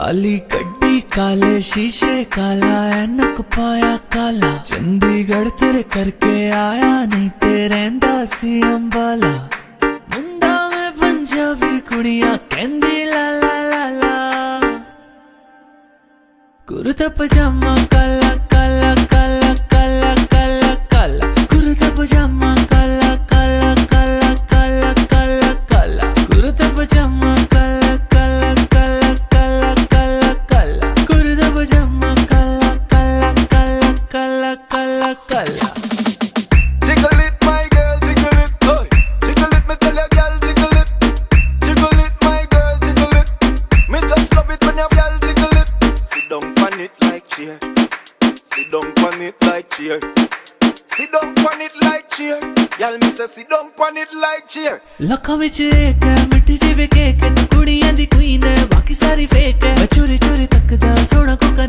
काली गड्डी काले शीशे काला ऐनक पाया काला चंडीगढ़ तेरे करके आया नहीं तेरे रहिंदा सी अंबाला मुंडा में पंजाबी कुड़ियां कहंदी ला ला ला ला कुर्ता पजामा काला काला काला काला काला काला कुर्ता पजामा काला काला काला काला काला काला कुर्ता पजामा काला काला काला काला काला काला कुर्ता पजामा काला काला काला काला काला काला Jiggle it, my girl, jiggle it, oh. Jiggle it, me tell ya, girl, jiggle it. Jiggle it, my girl, jiggle it. Me just love it when your girl jiggle it. Sit down on it like chair. Sit down on it like chair. Sit down on it like chair. Girl, me say sit down on it like chair. लखा विच एक है मिठी जी वे cake है तू कुड़ियां दी queen है बाकी सारी फेक है मैं चोरी चोरी तकदा सोना कोका